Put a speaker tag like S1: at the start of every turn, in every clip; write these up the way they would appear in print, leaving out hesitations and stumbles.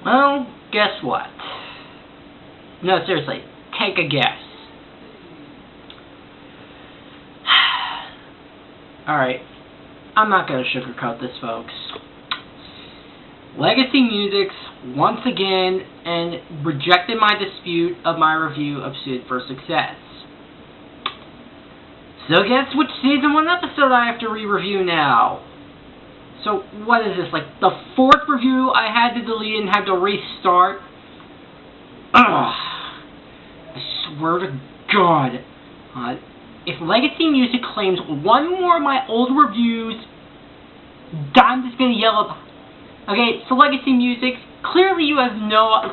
S1: Well, guess what? No, seriously, take a guess. Alright, I'm not going to sugarcoat this, folks. Legacy Musics, once again, and rejected my dispute of my review of Suited for Success. So guess which Season 1 episode I have to re-review now? So, what is this, like the 4th review I had to delete and had to restart? Ugh. I swear to God. If Legacy Music claims one more of my old reviews, I'm just gonna yell up. Okay, so Legacy Music, clearly you have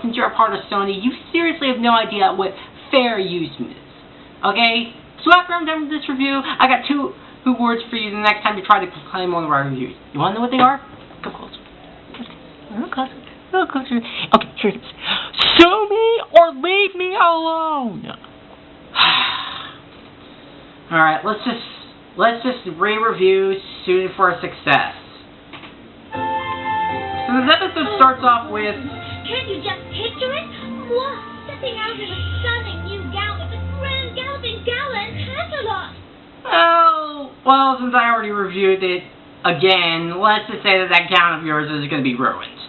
S1: since you're a part of Sony, you seriously have no idea what fair use is. Okay? So after I'm done with this review, I got two words for you the next time you try to claim on the right reviews. You wanna know what they are? Come closer. A little closer. A little closer. Okay, here it is. Sue me or leave me alone. Alright, let's just re-review Suited for Success. So this episode starts off with...
S2: Can't you just picture it? What? Stepping out in a stunning new gown at the Grand Galloping Gala in Hasbro.
S1: Well, since I already reviewed it again, let's just say that gown of yours is going to be ruined.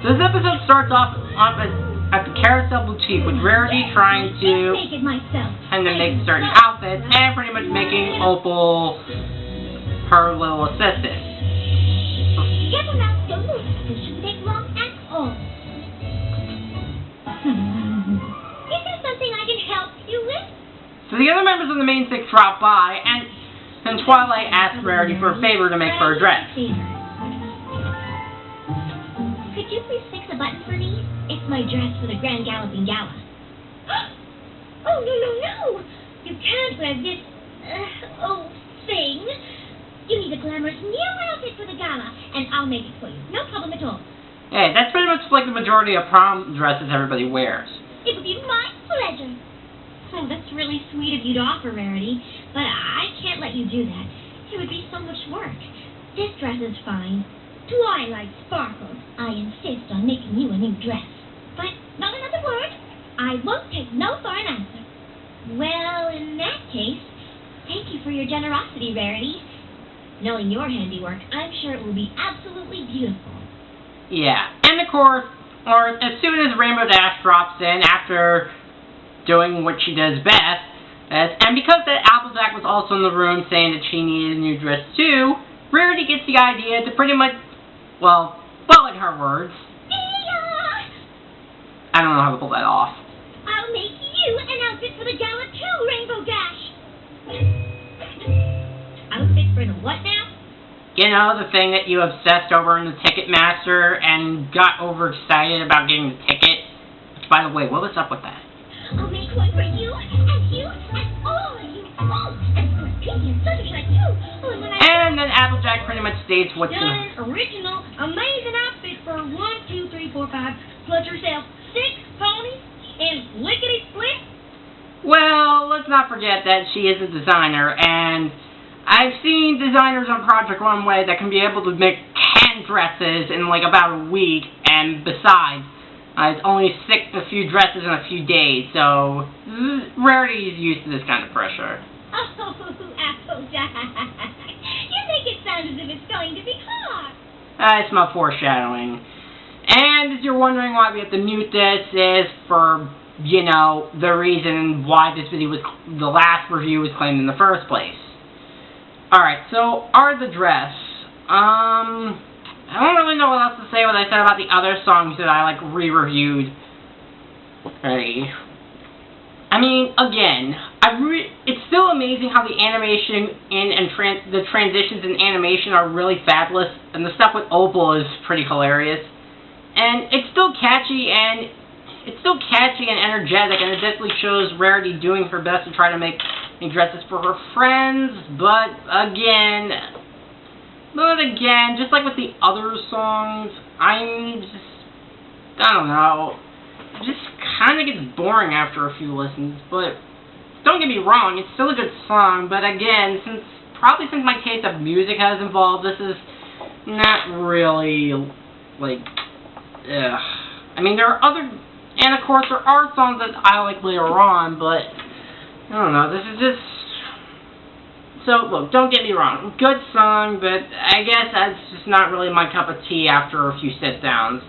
S1: So this episode starts off at the Carousel Boutique with Rarity trying to make certain outfits and pretty much making Opal her little assistant.
S2: Careful now, don't move. This shouldn't take long at all. Is there something I can help you with?
S1: So the other members of the main six drop by, and then Twilight asks Rarity for a favor to make her a dress.
S2: Could you please fix a button for me? It's my dress for the Grand Galloping Gala. Oh, no. You can't wear this, thing. You need a glamorous new outfit for the gala, and I'll make it for you. No problem at all.
S1: Hey, that's pretty much like the majority of prom dresses everybody wears.
S2: It would be my pleasure. Oh, that's really sweet of you to offer, Rarity, but I can't let you do that. It would be so much work. This dress is fine. Twilight sparkles. I insist on making you a new dress. But not another word. I won't take no for an answer. Well, in that case, thank you for your generosity, Rarity. Knowing your handiwork, I'm sure it will be absolutely beautiful.
S1: Yeah, and of course, as soon as Rainbow Dash drops in after doing what she does best, and because that Applejack was also in the room saying that she needed a new dress too, Rarity gets the idea to pretty much, well, in her words, I don't know how to pull that off.
S2: I'll make you an outfit for the gala too, Rainbow Dash. Outfit for the what now?
S1: You know, the thing that you obsessed over in the Ticketmaster and got overexcited about getting the ticket. Which, by the way, what was up with that?
S2: I'll make one for you, and all of you. Oh, and of course, Pinky and Fluttershy too. Oh,
S1: and then Applejack pretty much states what's in
S2: it. Original, amazing outfit for 1, 2, 3, 4, 5, plus yourself 6 ponies and lickety-split.
S1: Well, let's not forget that she is a designer, and I've seen designers on Project Runway that can be able to make 10 dresses in like about a week, and besides, it's only stick a few dresses in a few days, so Rarity is used to this kind of pressure.
S2: Oh, Applejack. You make it sound as if it's going to be hard.
S1: I smell foreshadowing. And if you're wondering why we have to mute this, is for, you know, the reason why this video was, the last review was claimed in the first place. Alright, so, the dress. I don't really know what else to say what I said about the other songs that I, re-reviewed. Right. I mean, again, it's still amazing how the animation and the transitions in animation are really fabulous, and the stuff with Opal is pretty hilarious. And it's still catchy and energetic, and it definitely shows Rarity doing her best to try to make dresses for her friends, but again, just like with the other songs, I don't know, it just kind of gets boring after a few listens, but don't get me wrong, it's still a good song, but again, since my taste of music has evolved, this is not really, ugh. I mean, there are other, and of course there are songs that I like later on, but I don't know, this is just, so look, don't get me wrong, good song, but I guess that's just not really my cup of tea after a few sit-downs.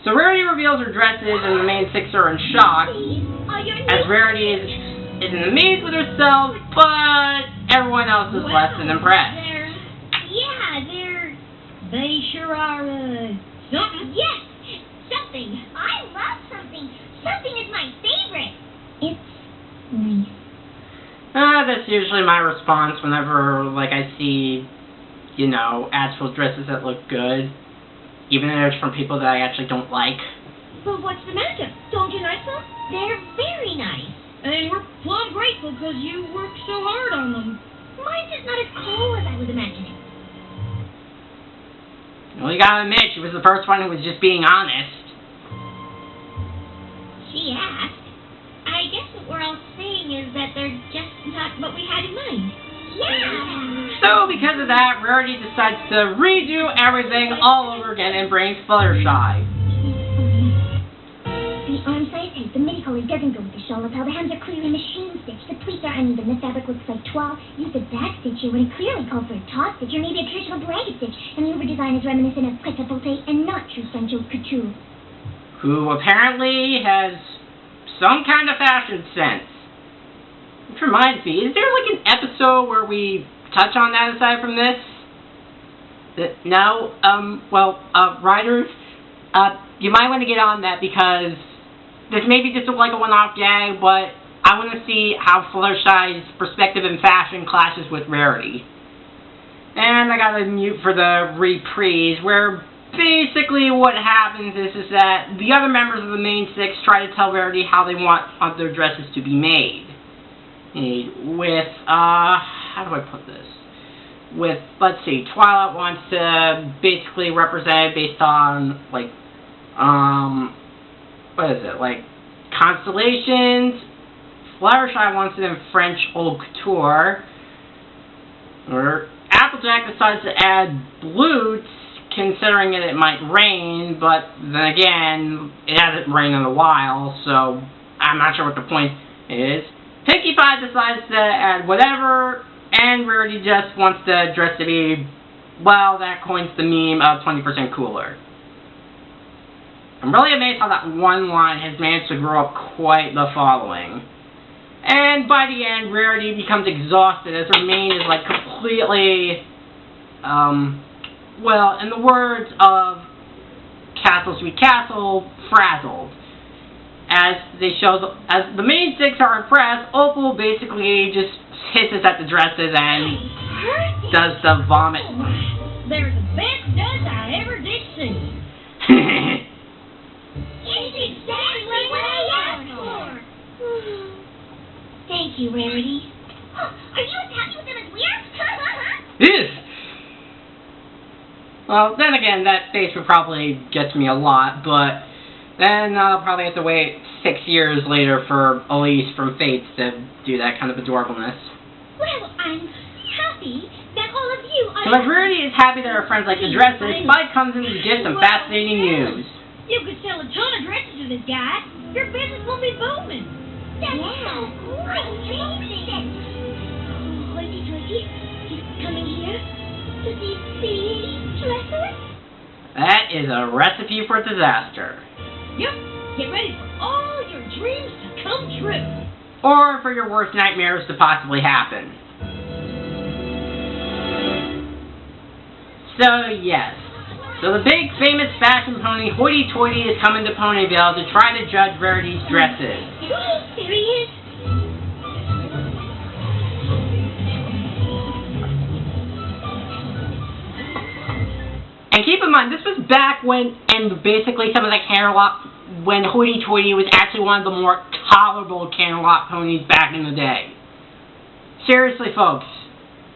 S1: So Rarity reveals her dresses, and the main six are in shock, as Rarity is amazed with herself, but everyone else is less than impressed.
S2: They sure are, something. Yes, something. I love something. Something is my favorite. It's nice.
S1: That's usually my response whenever, like, I see, you know, ads for dresses that look good, even if it's from people that I actually don't like.
S2: But what's the matter? Don't you like them? They're very nice. And we're plumb grateful because you worked so hard on them. Mine's just not as cool as I was imagining.
S1: Well, you gotta admit, she was the first one who was just being honest.
S2: She asked. I guess what we're all saying is that they're just not what we had in mind. Yeah!
S1: So, because of that, Rarity decides to redo everything all over again and brings Fluttershy.
S2: The arm size tape, the midi collar doesn't go with the shawl lapel. The hands are clearly machine stitched. The pleats are uneven. The fabric looks like toile. Use the back stitch here when it clearly called for a top stitch or maybe a traditional blanket stitch. And the over design is reminiscent of prêt-à-porter and not true French haute couture.
S1: Who apparently has some kind of fashion sense. Which reminds me, is there like an episode where we touch on that aside from this? No? Writers, you might want to get on that because this may be just like a one-off gag, but I want to see how Fluttershy's perspective in fashion clashes with Rarity. And I got to mute for the reprise, where basically what happens is that the other members of the main six try to tell Rarity how they want their dresses to be made. With, how do I put this? With, let's see, Twilight wants to basically represent it based on, like, what is it, like, constellations. Fluttershy wants it in French haute couture. Or Applejack decides to add boots, considering that it might rain, but then again, it hasn't rained in a while, so I'm not sure what the point is. Pinkie Pie decides to add whatever, and Rarity just wants the dress to be, well, that coins the meme of 20% cooler. I'm really amazed how that one line has managed to grow up quite the following. And by the end, Rarity becomes exhausted as her mane is like completely, well, in the words of Castle Sweet Castle, frazzled. As the main six are impressed, Opal basically just hisses at the dresses and does the vomit.
S2: They're the best duds I ever did see. It's exactly what I asked for. Thank you, Rarity. Are you as happy with them as we are?
S1: Yes. Well, then again, that face would probably get to me a lot, but then I'll probably have to wait 6 years later for Elise from Fates to do that kind of adorableness.
S2: Well, I'm happy that all of you are...
S1: So as Rarity is happy that her friends like the dresses, Spike comes in to give some fascinating news.
S2: You could sell a ton of dresses to this guy. Your business will be booming. That's so great. Amazing. Hoity-toity, he's coming here to these big dresses?
S1: That is a recipe for disaster.
S2: Yep. Get ready for all your dreams to come true.
S1: Or for your worst nightmares to possibly happen. So, yes. So the big famous fashion pony Hoity-Toity is coming to Ponyville to try to judge Rarity's dresses.
S2: There he is.
S1: And keep in mind, this was back when, and basically some of the Canterlot, when Hoity-Toity was actually one of the more tolerable Canterlot ponies back in the day. Seriously, folks.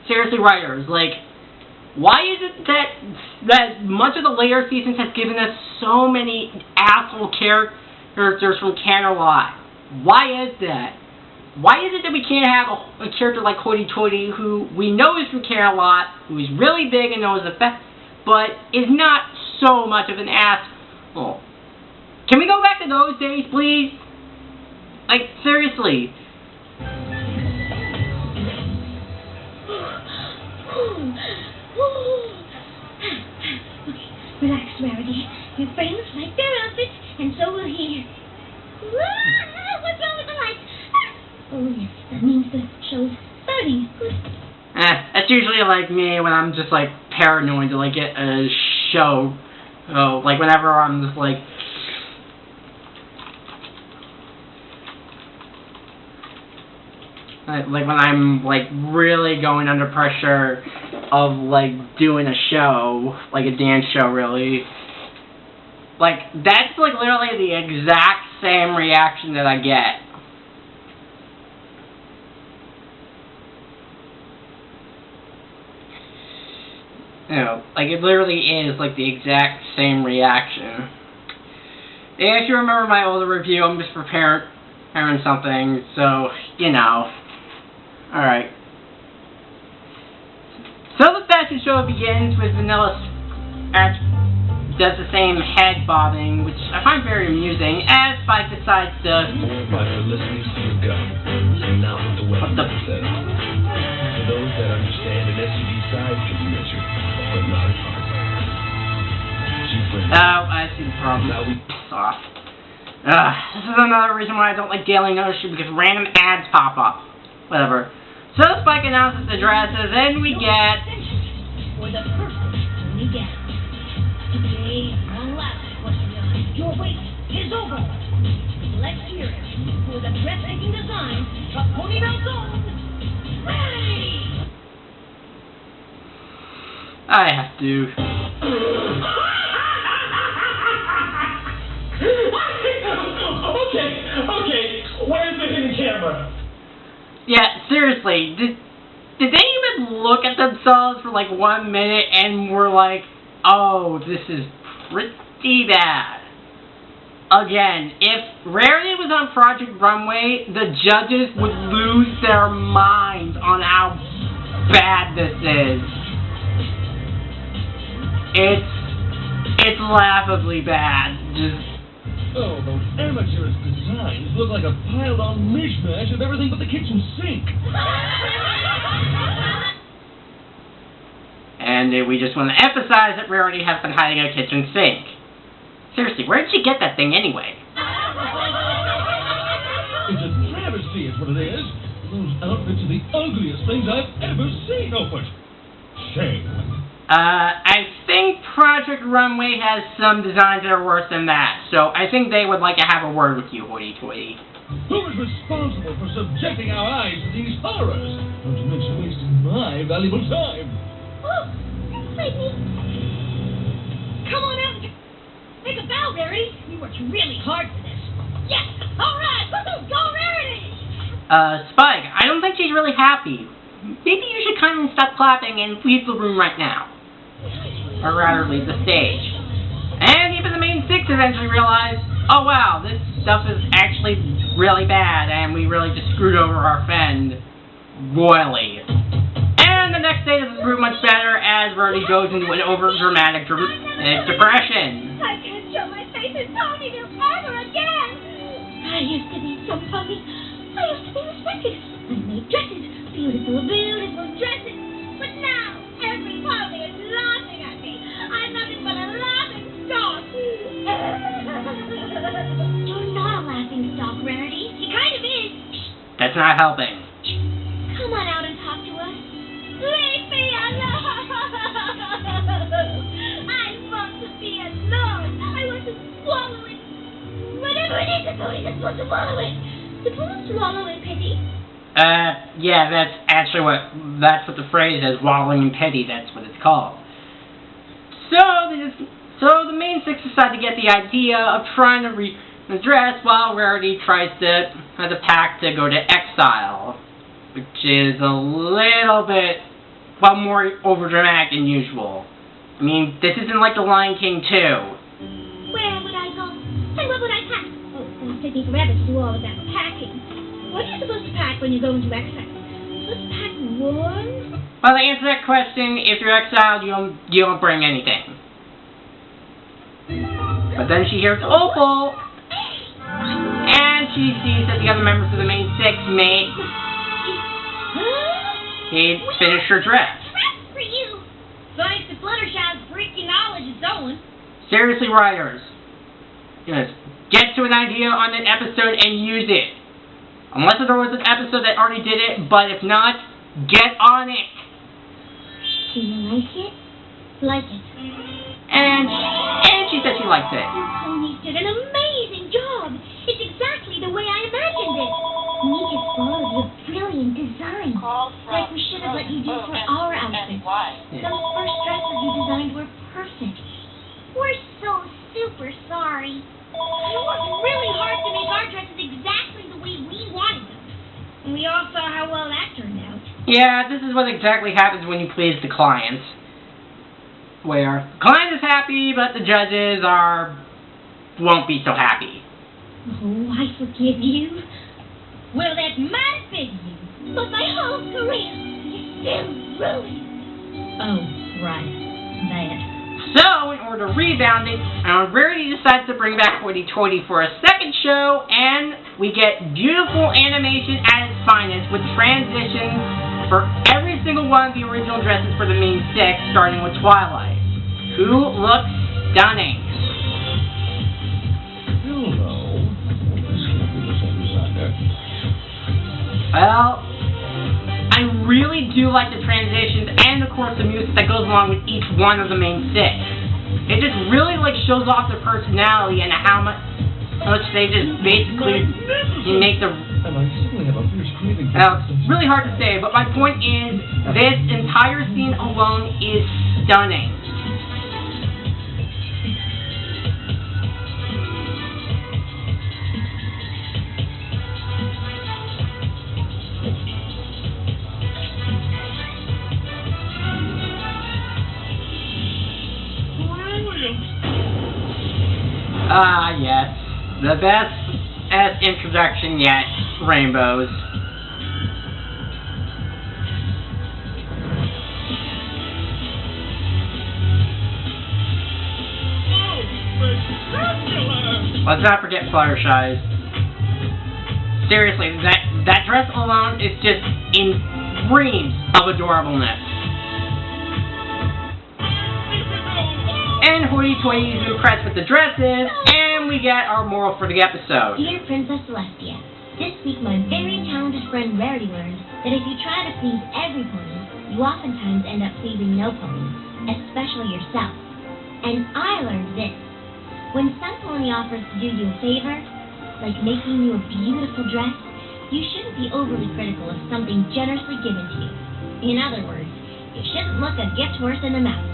S1: Seriously, writers. Like, why is it that much of the later seasons has given us so many asshole characters from Canterlot? Why is that? Why is it that we can't have a character like Hoity-Toity who we know is from Canterlot, who is really big and knows the best, but is not so much of an ass Oh. Can we go back to those days, please? Like, seriously.
S2: Okay, relax, Rarity. Your friends like their outfits, and so will he. What's wrong with the lights? Oh, yes, that means the show's starting. Good.
S1: That's usually like me when I'm just like paranoid to like get a show. Oh, like whenever I'm just like when I'm like really going under pressure of like doing a show, like a dance show really. Like that's like literally the exact same reaction that I get. You know, like it literally is like the exact same reaction. If you remember my older review, I'm just preparing something, so you know. Alright. So the fashion show begins with Vanilla does the same head bobbing, which I find very amusing, as Spike decides to...
S3: More by listening to your gut, and not what the weapon says. For those that understand, an SUV size can be measured, but not its heart.
S1: Oh, I see the problem. Piss off. This is another reason why I don't like daily notices, because random ads pop up. Whatever. So Spike announces the dresses, and we get...
S2: For the perfect we get. Today, one last question. Your wait is over. Let's hear it for the dress-making design of Ponyville Zone. Ready!
S1: I have to.
S4: Okay, where's the hidden camera?
S1: Yeah, seriously, did they even look at themselves for like 1 minute and were like, oh, this is pretty bad. Again, if Rarity was on Project Runway, the judges would lose their minds on how bad this is. It's laughably bad.
S3: Oh, those amateurish designs look like a piled-on mishmash of everything but the kitchen sink.
S1: And we just want to emphasize that Rarity has been hiding a kitchen sink. Seriously, where did she get that thing anyway?
S3: It's a travesty is what it is. Those outfits are the ugliest things I've ever seen. Oh, but shame.
S1: I think Project Runway has some designs that are worse than that, so I think they would like to have a word with you, hoity-toity.
S3: Who is responsible for subjecting our eyes to these horrors? Not to mention wasting my valuable time.
S2: Oh, Sydney. Come on out. Take a bow, Rarity. You worked really hard for this. Yes! All right! Go, Rarity!
S1: Spike, I don't think she's really happy. Maybe you should kindly stop clapping and leave the room right now. Or rather, leave the stage. And even the main six eventually realize, oh wow, this stuff is actually really bad, and we really just screwed over our friend royally. And the next day doesn't prove much better as Rarity goes into an over-dramatic depression.
S2: I can't show my face in Ponyville ever again! I used to be so funny. I used to be respected. I made dresses. Beautiful dresses. But now, every pony is laughing at me. I'm nothing but a laughing stock. You're not a laughing stock, Rarity. He kind of is.
S1: That's not helping.
S2: Come on out and talk to us. Leave me alone. I want to be alone. I want to swallow it. Whatever it is, the pony is supposed to swallow it. Suppose swallow in pity.
S1: Yeah, that's what the phrase is, wallowing in pity, that's what it's called. So the main six decide to get the idea of trying to redress while Rarity tries to have a pact to go to exile, which is a little bit, well, more overdramatic than usual. I mean, this isn't like The Lion King 2.
S2: Where would I go? And what would I pack? Oh, it would take me forever to do all of that packing. What are you supposed to pack when you go into exile? Supposed to pack one?
S1: Well, to answer that question, if you're exiled, you don't bring anything. But then she hears Opal, and she sees that the other members of the main six he'd finished her dress.
S2: For you. Thanks to Fluttershy's freaky knowledge and sewing.
S1: Seriously, writers, just get to an idea on an episode and use it. Unless there was an episode that already did it, but if not, get on it.
S2: Do you like it? Like it.
S1: And she said she liked it.
S2: You ponies did an amazing job. It's exactly the way I imagined it. Nick is full of your brilliant design. Like we should have let you do for our outfits. Those first dresses you designed were perfect. We're so super sorry. We worked really hard to make our dresses exactly the way we wanted them. And we all saw how well that turned out.
S1: Yeah, this is what exactly happens when you please the clients. Where the client is happy, but the judges won't be so happy.
S2: Oh, I forgive you. Well, that might have been you, but my whole career is still ruined. Oh, right. That.
S1: So, in order to rebound it, Rarity decides to bring back Hoity-Toity for a second show, and we get beautiful animation at its finest with transitions for every single one of the original dresses for the main six, starting with Twilight, who looks stunning.
S3: Hell no. This can't be the same designer.
S1: Well, I really do like the transitions and, of course, the music that goes along with each one of the main six. It just really, shows off their personality and how much they just basically make the...
S3: And I suddenly have a fierce craving for
S1: It's really hard to say, but my point is, this entire scene alone is stunning. Ah, yes. The best introduction yet, Rainbows. Let's not forget Fluttershy's. Seriously, that dress alone is just in dreams of adorableness. And Hoity-Toity is impressed with the dresses, and we get our moral for the episode.
S2: Dear Princess Celestia, this week my very talented friend Rarity learned that if you try to please every pony, you oftentimes end up pleasing no pony, especially yourself. And I learned this. When some pony offers to do you a favor, like making you a beautiful dress, you shouldn't be overly critical of something generously given to you. In other words, you shouldn't look a gift horse in the mouth.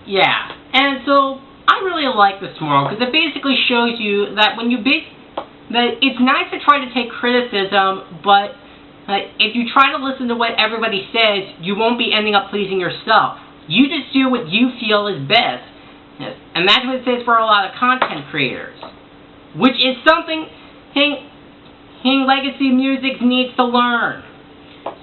S1: Yeah, and so I really like this moral because it basically shows you that when you that it's nice to try to take criticism, but if you try to listen to what everybody says, you won't be ending up pleasing yourself. You just do what you feel is best, and that's what it says for a lot of content creators, which is something Legacy Musics needs to learn.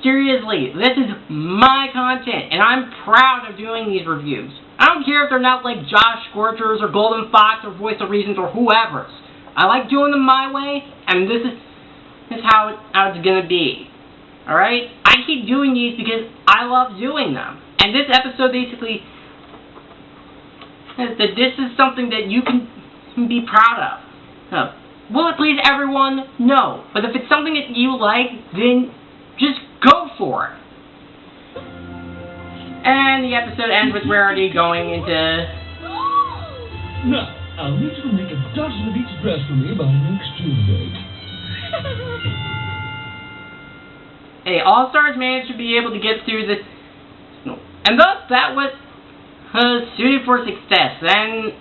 S1: Seriously, this is my content, and I'm proud of doing these reviews. I don't care if they're not like Josh Scorchers or Golden Fox or Voice of Reasons or whoever's. I like doing them my way, and this is how it's gonna be. Alright? I keep doing these because I love doing them. And this episode basically says that this is something that you can be proud of. Will it please everyone? No. But if it's something that you like, then just go for it. And the episode ends with Rarity going into...
S3: Now, I'll need you to make a dozen of each dress for me by next Tuesday.
S1: Hey, All-Stars managed to be able to get through this... And thus, that was suited for success. And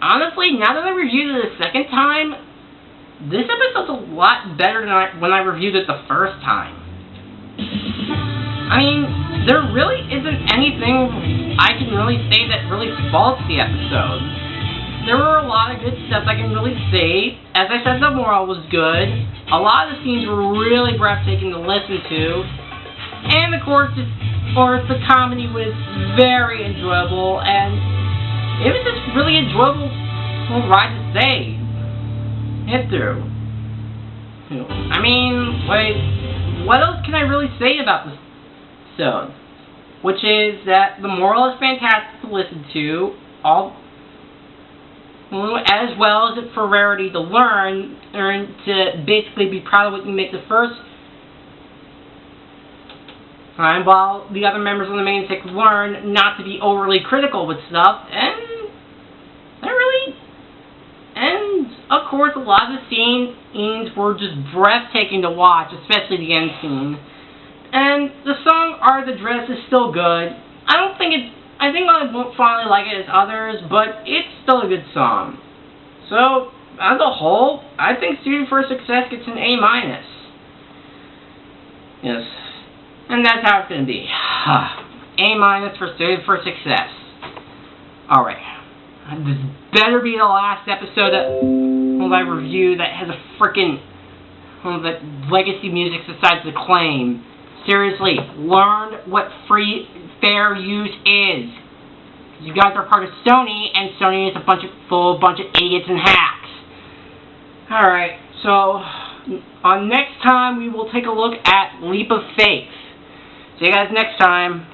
S1: honestly, now that I reviewed it the second time, this episode's a lot better than when I reviewed it the first time. I mean, there really isn't anything I can really say that really faults the episode. There were a lot of good stuff I can really say. As I said, the moral was good. A lot of the scenes were really breathtaking to listen to. And of course, the comedy was very enjoyable. And it was just really enjoyable Well, ride to save. Hit through. I mean, like, what else can I really say about this episode? Which is that the moral is fantastic to listen to, as well as it for Rarity to learn to basically be proud of what you make the first time, while the other members of the main six learn not to be overly critical with stuff, and of course a lot of the scenes were just breathtaking to watch, especially the end scene. And the song Art of the Dress is still good. I think I won't finally like it as others, but it's still a good song. So, as a whole, I think Studio for Success gets an A-. Yes. And that's how it's going to be. A- for Studio for Success. Alright. This better be the last episode of I review that has a frickin' that Legacy Musics decides to claim. Seriously, learn what fair use is. You guys are part of Sony, and Sony is a bunch of idiots and hacks. Alright, so on next time we will take a look at Leap of Faith. See you guys next time.